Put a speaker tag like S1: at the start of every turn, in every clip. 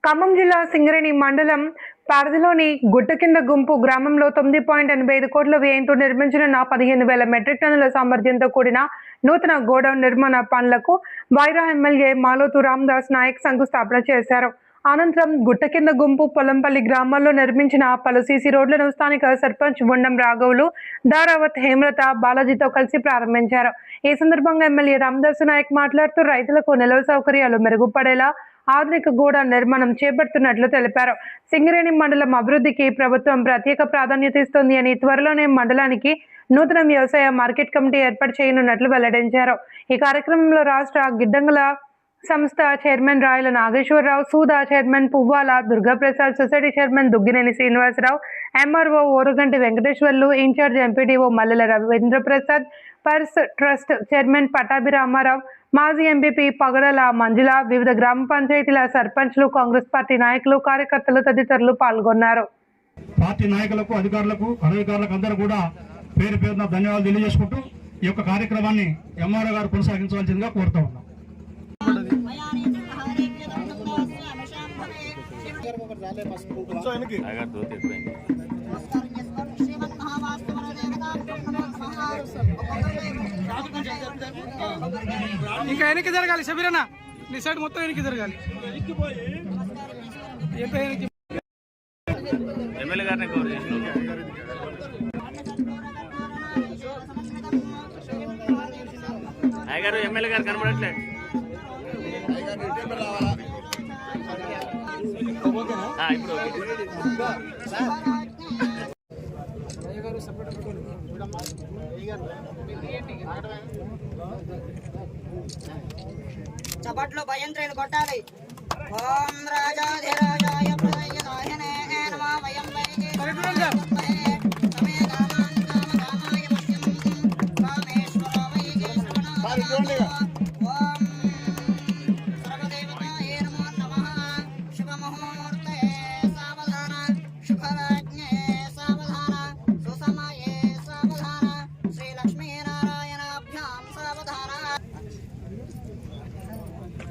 S1: ఖమ్మం జిల్లా సింగరేణి మండలం పరిధిలోని గుట్టకింద గుంపు గ్రామంలో 9.85 కోట్ల వ్యయంతో నిర్మించనున్న 15,000 మెట్రిక్ టన్నుల సామర్థ్యంతో కూడిన నూతన గోడౌన్ నిర్మాణ పనులకు వైరా ఎమ్మెల్యే మాలోతు రామదాస్ నాయక్ శంకుస్థాపన చేశారు. అనంతరం గుట్టకింద గుంపు పొలంపల్లి గ్రామాల్లో నిర్మించిన పలు సీసీ రోడ్లను స్థానిక సర్పంచ్ బొండం రాఘవులు, దారావత్ హేమలత, బాలాజీతో కలిసి ప్రారంభించారు. ఈ సందర్భంగా ఎమ్మెల్యే రామదాస్ నాయక్ మాట్లాడుతూ రైతులకు నిల్వ సౌకర్యాలు మెరుగుపడేలా ఆధునిక గోడౌన్ నిర్మాణం చేపడుతున్నట్లు తెలిపారు. సింగరేణి మండలం అభివృద్ధికి ప్రభుత్వం ప్రత్యేక ప్రాధాన్యత ఇస్తోంది అని, త్వరలోనే మండలానికి నూతన వ్యవసాయ మార్కెట్ కమిటీ ఏర్పాటు చేయనున్నట్లు వెల్లడించారు. ఈ కార్యక్రమంలో రాష్ట్ర గిడ్డంగుల సంస్థ chairman Rayala Nageswara Rao, SUDA chairman Puvvala Durgaprasad, society chairman Dugginene Srinivasa Rao, MRO Oruganti Venkateswarlu, incharge MPDO Mallela Ravindraprasad, పర్స్ ట్రస్ట్ చైర్మన్ పటాభి రామారావు, మాజీ ఎంపీపీ పగడల మంజుల, వివిధ గ్రామ పంచాయతీల సర్పంచ్లు, కాంగ్రెస్ పార్టీ నాయకులు, కార్యకర్తలు తదితరులు పాల్గొన్నారు.
S2: పార్టీ నాయకులకు, అధికారులకు, అనధికారులకు అందరూ కూడా పేరు పేరున ధన్యవాదాలు తెలియజేసుకుంటూ ఈ యొక్క కార్యక్రమాన్ని ఎంఆర్ఓ గారు కొనసాగించవలసిందిగా కోరుతా ఉన్నాం.
S3: ఇంకా వెనక్కి జరగాలి శబీరన్న, నీ సైడ్ మొత్తం వెనక్కి జరగాలి.
S4: ఎమ్మెల్యే గారిని కవర్ చేసిన అయ్యగారు, ఎమ్మెల్యే గారు కనబడట్లే. ఇప్పుడు
S5: చప్పట్లో భయంత్రేణ కొట్టాలి. ఓం రాజాధిరాజాయ ప్రదయనాయనే నమః వయం వైగే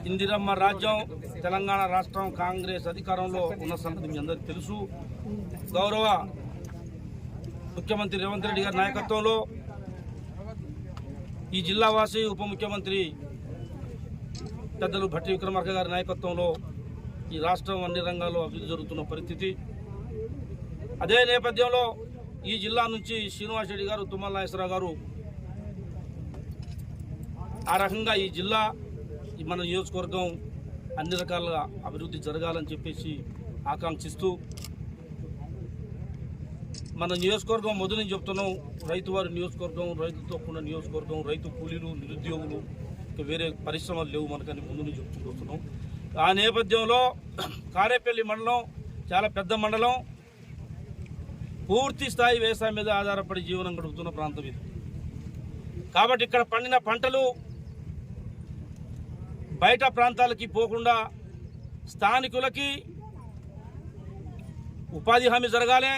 S3: ఇందిరమ్మ రాజ్యం తెలంగాణ రాష్ట్రం కాంగ్రెస్ అధికారంలో ఉన్న సంగతి మీ అందరికీ తెలుసు. గౌరవ ముఖ్యమంత్రి రేవంత్ రెడ్డి గారి నాయకత్వంలో ఈ జిల్లావాసి ఉప ముఖ్యమంత్రి పెద్దలు భట్టి విక్రమార్క గారి నాయకత్వంలో ఈ రాష్ట్రం అన్ని రంగాల్లో అభివృద్ధి జరుగుతున్న పరిస్థితి. అదే నేపథ్యంలో ఈ జిల్లా నుంచి శ్రీనివాస్ రెడ్డి గారు, తుమ్మల నాగేశ్వరరావు గారు ఆ రకంగా ఈ జిల్లా, మన నియోజకవర్గం అన్ని రకాలుగా అభివృద్ధి జరగాలని చెప్పేసి ఆకాంక్షిస్తూ మన నియోజకవర్గం మొదలు నుంచి చెప్తున్నాం, రైతువారి నియోజకవర్గం, రైతుతో కూడిన నియోజకవర్గం, రైతు కూలీలు, నిరుద్యోగులు, వేరే పరిశ్రమలు లేవు మనకని ముందు నుంచి చెప్తూ వస్తున్నాం. ఆ నేపథ్యంలో కారేపల్లి మండలం చాలా పెద్ద మండలం, పూర్తి స్థాయి వ్యవసాయం మీద ఆధారపడి జీవనం గడుపుతున్న ప్రాంతం ఇది. కాబట్టి ఇక్కడ పండిన పంటలు బయట ప్రాంతాలకి పోకుండా స్థానికులకి ఉపాధి హామీ జరగాలి.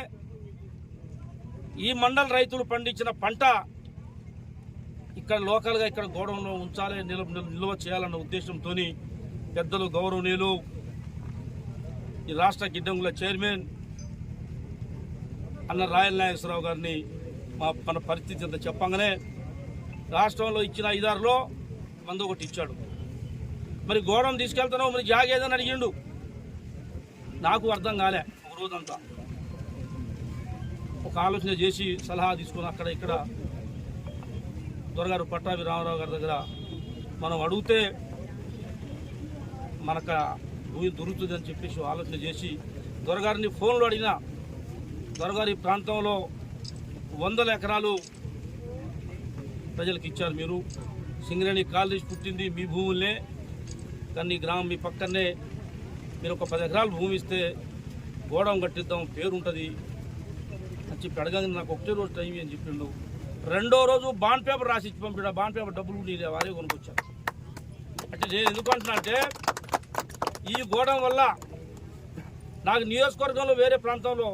S3: ఈ మండల రైతులు పండించిన పంట ఇక్కడ లోకల్గా ఇక్కడ గోడౌన్లో ఉంచాలి, నిల్వ చేయాలన్న ఉద్దేశంతో పెద్దలు గౌరవనీయులు ఈ రాష్ట్ర గిడ్డంగుల చైర్మన్ అన్న రాయల నాగేశ్వరరావు గారిని మన పరిస్థితి అంతా చెప్పంగానే రాష్ట్రంలో ఇచ్చిన 5-6లో మంది ఒకటి ఇచ్చాడు. మరి గోడౌన్ తీసుకెళ్తున్నావు, మరి జాగ ఏదని అడిగిండు. నాకు అర్థం కాలే. ఒక రోజంతా ఒక ఆలోచన చేసి సలహా తీసుకుని అక్కడ ఇక్కడ దొరగారు పట్టాభి రామారావు గారి దగ్గర మనం అడిగితే మనకు భూమి దొరుకుతుంది అని చెప్పేసి ఆలోచన చేసి దొరగారిని ఫోన్లో అడిగిన. దొరగారి ప్రాంతంలో 100 ఎకరాలు ప్రజలకు ఇచ్చారు. మీరు సింగరేణి కాలేజ్ పుట్టింది మీ భూములనే, కానీ గ్రామం మీ పక్కనే మీరు ఒక 10 ఎకరాలు భూమి ఇస్తే గోడౌన్ కట్టిద్దాం, పేరుంటుంది అని చెప్పి అడగంగా నాకు ఒకటే రోజు టైం అని చెప్పిండు. 2వ రోజు బాండ్ పేపర్ రాసి ఇచ్చి పంపిడు. బాండ్ పేపర్ డబ్బులు నేను వారే కొనుక్కొచ్చాను. అంటే నేను ఎందుకు అంటున్నా అంటే, ఈ గోడౌన్ వల్ల నాకు నియోజకవర్గంలో వేరే ప్రాంతంలో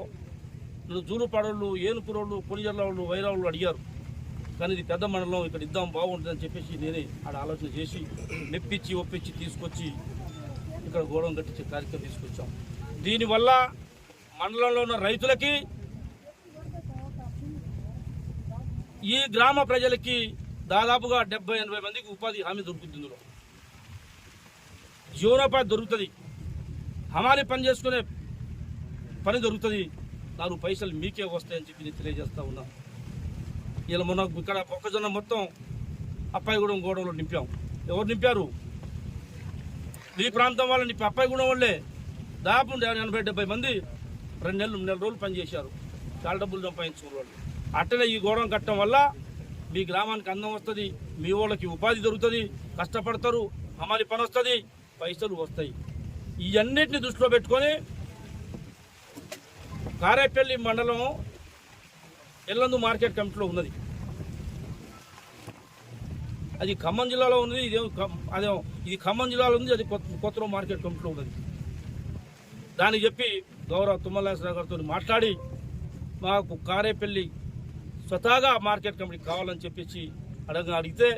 S3: జూలుపాడోళ్ళు, ఏనుపురోళ్ళు, పొలిజర్ల వాళ్ళు, వైరా వాళ్ళు అడిగారు. కానీ ఇది పెద్ద మండలం, ఇక్కడ ఇద్దాం బాగుంటుందని చెప్పేసి నేనే ఆడ ఆలోచన చేసి మెప్పించి ఒప్పించి తీసుకొచ్చి ఇక్కడ గోడౌన్ కట్టించే కార్యక్రమం తీసుకొచ్చాం. దీనివల్ల మండలంలో ఉన్న రైతులకి, ఈ గ్రామ ప్రజలకి దాదాపుగా 70-80 మందికి ఉపాధి హామీ దొరుకుతుంది. ఇందులో జీవనోపాధి దొరుకుతుంది, హమాలి పని చేసుకునే పని దొరుకుతుంది, 4 పైసలు మీకే వస్తాయని చెప్పి నేను తెలియజేస్తా ఉన్నా. ఇలా మొన్న ఇక్కడ మొక్కజొన్న మొత్తం అప్పాయిగూడెం గోడౌన్లో నింపాం. ఎవరు నింపారు? ఈ ప్రాంతం వాళ్ళు నింపి అప్పాయిగూడెం వాళ్ళే దాదాపు 80-70 మంది 2 నెలలు రోజులు పనిచేశారు. చాలా డబ్బులు సంపాదించుకున్న వాళ్ళు. అట్టనే ఈ గోడౌన్ కట్టడం వల్ల మీ గ్రామానికి అందం వస్తుంది, మీ వాళ్ళకి ఉపాధి దొరుకుతుంది, కష్టపడతారు, హమాలి పని వస్తుంది, పైసలు వస్తాయి. ఇవన్నిటిని దృష్టిలో పెట్టుకొని కారేపల్లి మండలం ఎల్లందు మార్కెట్ కమిటీలో ఉన్నది. అది ఖమ్మం జిల్లాలో ఉన్నది, ఇది ఖమ్మం జిల్లాలో ఉంది, అది కొత్త మార్కెట్ కమిటీలో ఉన్నది. దానికి చెప్పి గౌరవ తుమ్మల నాగేశ్వరరావు గారితో మాట్లాడి మాకు కారేపల్లి స్వతహాగా మార్కెట్ కమిటీ కావాలని చెప్పేసి అడిగితే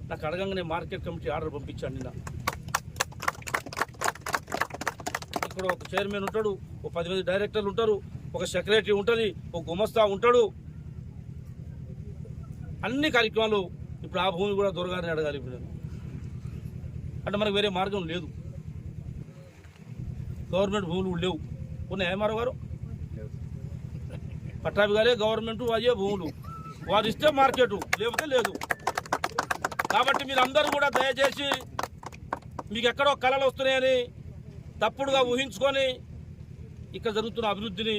S3: నాకు అడగంగానే మార్కెట్ కమిటీ ఆర్డర్ పంపించాను. నిన్న ఇక్కడ ఒక చైర్మన్ ఉంటాడు, ఒక 10 మంది డైరెక్టర్లు ఉంటారు, ఒక సెక్రటరీ ఉంటుంది, ఒక గుమస్తా ఉంటాడు. అన్ని కార్యక్రమాలు ఇప్పుడు ఆ భూమి కూడా దొరగానే అడగాలి. ఇప్పుడు అంటే మనకు వేరే మార్గం లేదు. గవర్నమెంట్ భూములు లేవు. ఉన్నాయి ఎంఆర్ఓ గారు, పట్టాభి గారే గవర్నమెంట్ అయ్యే భూములు, వారు ఇస్తే మార్కెట్, లేకపోతే లేదు. కాబట్టి మీరు అందరూ కూడా దయచేసి మీకు ఎక్కడో కళలు వస్తున్నాయని తప్పుడుగా ఊహించుకొని ఇక్కడ జరుగుతున్న అభివృద్ధిని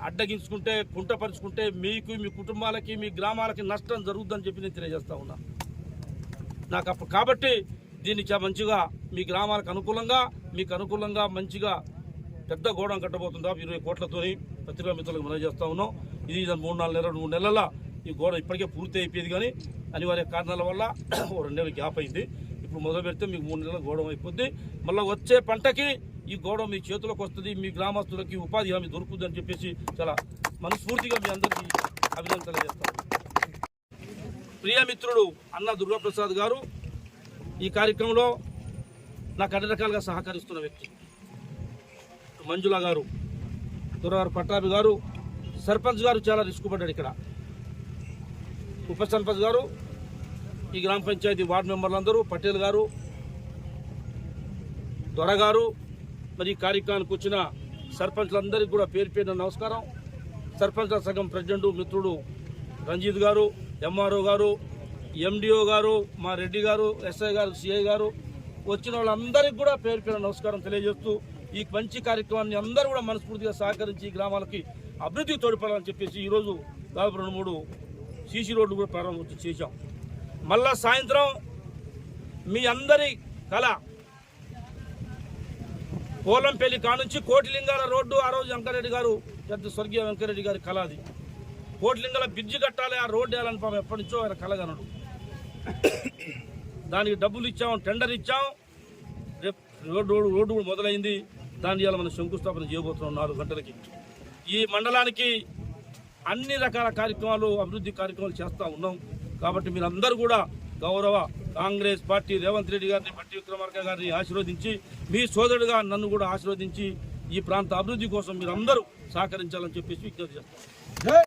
S3: అడ్డగించుకుంటే, కుంటపరుచుకుంటే మీకు, మీ కుటుంబాలకి, మీ గ్రామాలకి నష్టం జరుగుతుందని చెప్పి నేను తెలియజేస్తా ఉన్నా. నాకు కాబట్టి దీన్ని మంచిగా మీ గ్రామాలకు అనుకూలంగా, మీకు అనుకూలంగా మంచిగా పెద్ద గోడౌన్ కట్టబోతుందా 20 కోట్లతోని పత్రికా మిత్రులకు మనం చేస్తా ఉన్నాం. ఇది 3 నెలల ఈ గోడ ఇప్పటికే పూర్తి అయిపోయింది, కానీ అనివార్య కారణాల వల్ల 2 నెలలు గ్యాప్ అయింది. ఇప్పుడు మొదలు పెడితే మీకు 3 నెలల గోడౌన్ అయిపోద్ది. మళ్ళీ వచ్చే పంటకి ఈ గోడౌన్ మీ చేతులకు వస్తుంది, మీ గ్రామస్తులకి ఉపాధి హామీ దొరుకుతుంది అని చెప్పేసి చాలా మనస్ఫూర్తిగా మీ అందరికీ అభినందనలు తెలియజేస్తాను. ప్రియమిత్రుడు అన్న దుర్గాప్రసాద్ గారు ఈ కార్యక్రమంలో నాకు అన్ని రకాలుగా సహకరిస్తున్న వ్యక్తి. మంజుల గారు, దొరగారు పట్టాభి గారు, సర్పంచ్ గారు చాలా రిస్క్ పడ్డాడు. ఇక్కడ ఉప సర్పంచ్ గారు, ఈ గ్రామ పంచాయతీ వార్డు మెంబర్లందరూ, పటేల్ గారు, దొరగారు, మరి ఈ కార్యక్రమానికి వచ్చిన సర్పంచ్లందరికీ కూడా పేరు పేరున నమస్కారం. సర్పంచ్ల సంఘం ప్రెసిడెంట్ మిత్రుడు రంజిత్ గారు, ఎంఆర్ఓ గారు, ఎండిఓ గారు, మా రెడ్డి గారు, ఎస్ఐ గారు, సిఐ గారు, వచ్చిన వాళ్ళందరికీ కూడా పేరు పేరున నమస్కారం తెలియజేస్తూ ఈ మంచి కార్యక్రమాన్ని అందరూ కూడా మనస్ఫూర్తిగా సహకరించి గ్రామాలకి అభివృద్ధికి తోడ్పడాలని చెప్పేసి ఈరోజు దాదాపు 2-3 సీసీ రోడ్లు కూడా ప్రారంభం చేశాం. మళ్ళా సాయంత్రం మీ అందరి కళ పోలంపల్లి కానుంచి కోటిలింగాల రోడ్డు, ఆ రోజు వెంకరెడ్డి గారు, పెద్ద స్వర్గీయ వెంకరెడ్డి గారి కళ అది. కోటిలింగాల బ్రిడ్జి కట్టాలి, ఆ రోడ్డు వేయాలని పాపం ఎప్పటి నుంచో ఆయన కలగనడు. దానికి డబ్బులు ఇచ్చాం, టెండర్ ఇచ్చాం, రేపు రోడ్డు కూడా మొదలైంది. దాన్ని ఇవాళ మనం శంకుస్థాపన చేయబోతున్నాం 4 గంటలకి. ఈ మండలానికి అన్ని రకాల కార్యక్రమాలు, అభివృద్ధి కార్యక్రమాలు చేస్తూ ఉన్నాం. కాబట్టి మీరందరూ కూడా గౌరవ కాంగ్రెస్ పార్టీ రేవంత్ రెడ్డి గారిని, బట్టి విక్రమార్క గారిని ఆశీర్వదించి, మీ సోదరుడిగా నన్ను కూడా ఆశీర్వదించి ఈ ప్రాంత అభివృద్ధి కోసం మీరందరూ సహకరించాలని చెప్పేసి విజ్ఞప్తి చేస్తాం.